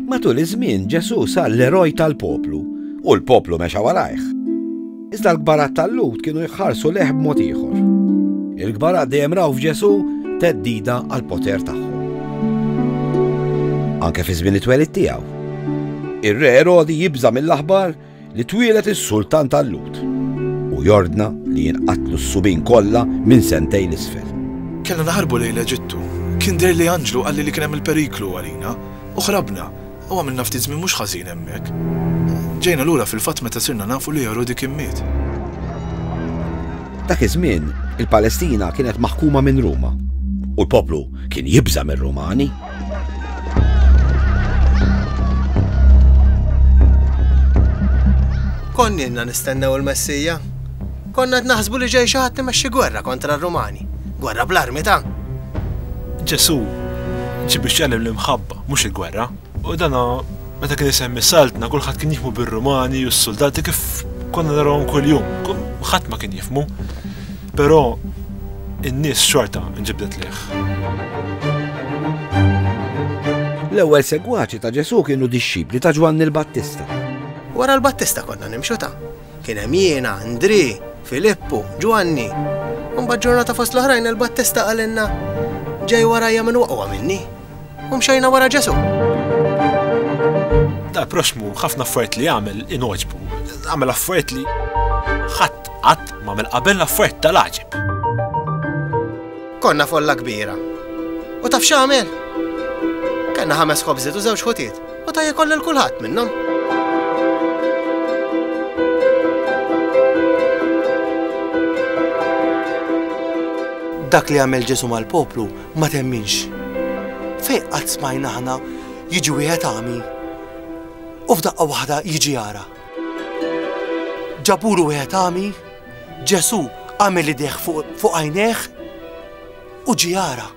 Matul iż-żmien Ġesu sar l-eroj tal-poplu u l-poplu mexa warajh. Iżda l-kbarat tal-Lut kienu jħarsu leħ b'mod ieħor. Il-kbarat dejjem raw f'Ġesu teddida għall-poter tagħhom. Anke fi żmien it-twelid tiegħu. Ir-re Erodi jibża mill-aħbar li twielet is-sultan tal-Lut u jordna li jinqatlu s-subin kollha minn sentejn l-isfel. Kellna naħarbu lejn l-Eġittu. Kien der li Anġlu qalli li kien hemm il-periklu għalina u ħrabna u għamilna ftit żmien mhux ħażin hemmhekk. Ġejna lura fil-fatt meta sirna nafu li Erodi kien miet. Dak iż-żmien il-Palestina kienet maħkuma minn Ruma u l-poplu kien jibża mir-Rumani. Konninna nistennew il-Messija. Konna naħsbu li ġej xi ħadd imexxi gwerra kontra r-Rumani. Gwerra bl-armi ta'. Ġesu ġib ix-xelem l-imħabba, mhux il-gwerra. U dana meta kien isemmi saltna kulħadd kien jifhmu bir-Rumani u s-soldati kif konna narawhom kuljum. Ħadd ma kien jifhmu. Però in-nies xorta nġibdet lih. L-ewwel segwaċi ta' Ġesu kienu dixxipli ta' Ġwanni l-Battista. Wara l-Battista konna nimxu ta'. Kien hemm jiena, Andri, Filippu, Ġwanni. Mbagħad ġurnata fost l-oħrajn il-Battista qalilna ġej warajja minn waqwa minni. U mxejna wara Ġesu. Da proxmu ħafna affarijiet li jagħmel inogħġbu. Għamel affarijiet li ħadd qatt m'għamel qabel affarijiet tal-għaġib. Konna folla kbira. U taf x'għamel? Kellna 5 ħobżiet u 2 ħutiet u ta' jkoll lil kulħadd minnhom. Dak li għamel Ġesu mal-poplu ma temminx. Fejn qatt smajna aħna jiġi wieħed għami u f'daqqa waħda jiġi jara. Ġabulu wieħed għami, Ġesu għamel idejh fuq għajnejh u ġi jara.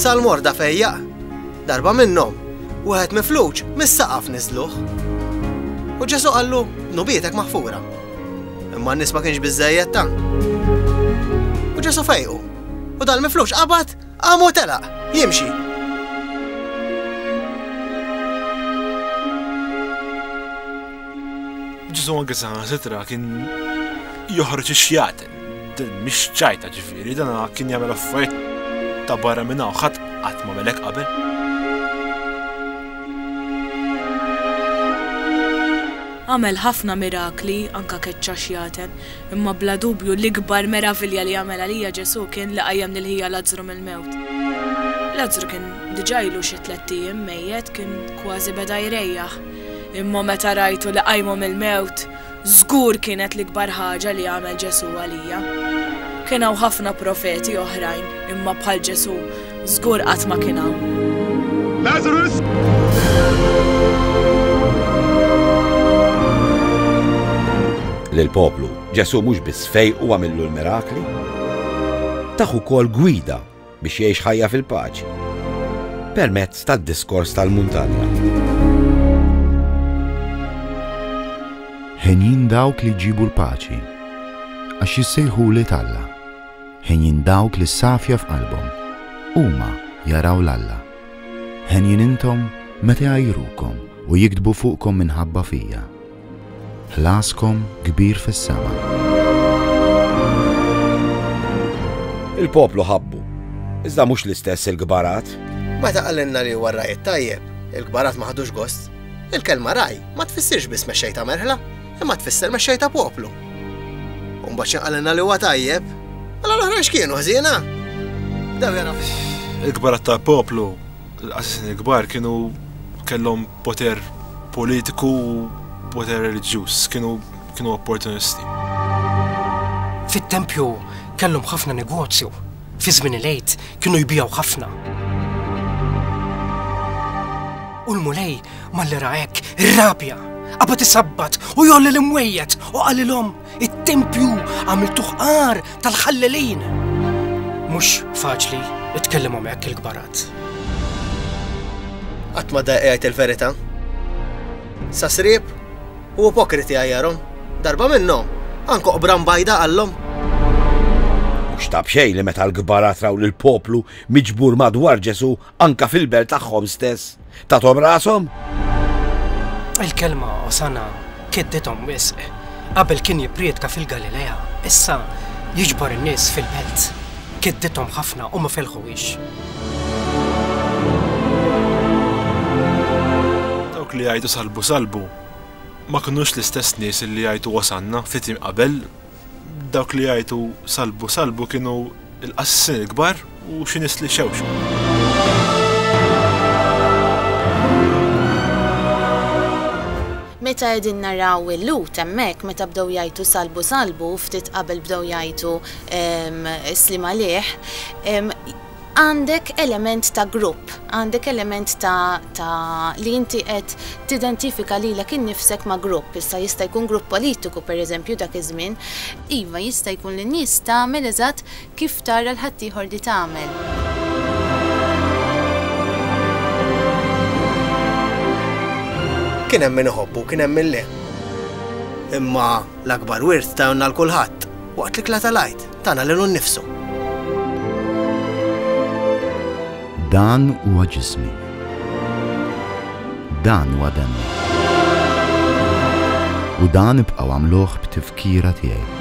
Sal-morda fejjaq, darba minnhom, wieħed mifluġ mis-saqaf niżluh. U Ġesu qallu, nubietek maħfura. Imma n-nies ma kienx biżżejjed ta'. U Ġesu fejqu. U dal-miflux qabad qamu telaq, jimxi. Ġesu anke saħansitra kien joħroġ ix-xjaten. Din mhix ċajta ġifieri, dan kien jagħmel affarijiet ta' barra minn hawn ħadd qatt m'għamelek qabel. Għamel ħafna mirakli anka keċċa xjaten, imma bla dubju l-ikbar meravilja li għamel għalija Ġesu kien li qajjem lil-ħija Lażru mill-mewt. Lażru kien diġà ilu xi 3 ijiem mejjed kien kważi beda jrejjaħ. Imma meta rajtu li qajmu mill-mewt, żgur kienet l-ikbar ħaġa li għamel Ġesu għalija. Kien hawn ħafna profeti oħrajn, imma bħal Ġesu żgur qatt ma kien hawn. Lazarus! Lill-poplu Ġesu mhux biss fejqu għamillu l-mirakli, taħ ukoll gwida biex jgħix ħajja fil-paċi permezz tad-diskors tal-muntanja. Ħenjin dawk li jġibu l-paċi għax jissejħuli Alla. Ħenjin dawk li safja f'qalbhom huma jaraw l-Alla. Ħenjin intom meta jgħajrukom u jiktbu fuqkom minħabba fija. Ħlaskom kbir fis-sema. Il-poplu ħabbu, iżda mhux l-istess il-kbarat. Meta qalilna li huwa raj tajjeb, il-kbarat ma ħadux gost. Il-kelma raj ma tfissirx biss mexxejta merħla, imma tfisser mexxejta poplu. U mbagħad qalilna li huwa tajjeb, alla l-oħra x'kienu ħżiena? Da vera. Il-kbarat tal-poplu, l-qassisin il-kbar kienu kellhom poter politiku poter reliġjuż, kienu opportunisti. Fit-tempju kellhom ħafna negozju. Fi żmien il-għid kienu jbijaw ħafna. U l-mulej malli ra hekk irrabja, qabad isabbat u jolli l-imwejjed u qalilhom it-tempju għamiltuh qar tal-ħallelin. Mhux faċli itkellem hekk il-kbarat. Qatt ma daqqiegħed il-verità. Sa srieb u ipokriti għajjarhom, darba minnhom, anke qbran bajda għallhom. Mhux tab xejn li meta l-kbar atraw lil poplu miġbur madwar Ġesu anka fil-belt tagħhom stess. Tatom rashom? Il-kelma Osana keddithom wisq. Qabel kien jippriedka fil-Galilea, issa jiġbar in-nies fil-belt. Keddithom ħafna u ma felħuwix. Dawk li jgħidu salbu ma kinux l-istess nies li jgħidu wasanna ftit qabel. Dawk li jgħidu salbu kienu l-qassin il-kbar u xi nies li xewxu. Meta qegħdin naraw il-lut hemmhekk meta bdew jgħidu salbu ftit qabel bdew jgħidu islim għalih, għandek element ta' grupp, għandek element ta' li inti qed tidentifika lilek innifsek ma' grupp. Issa jista' jkun grupp politiku pereżempju dak iż-żmien, iva jista' jkun li nies tagħmel eżatt kif tara l-ħaddieħor li tagħmel. Kien hemm min iħobbu, kien hemm min le. Imma l-akbar wirt tagħna l kulħadd waqt li kla tal-għid tagħna lilu nnifsu. Dan huwa ġismi. Dan huwa demmi. U dan ibqgħu għamluh b'tifkira tiegħi.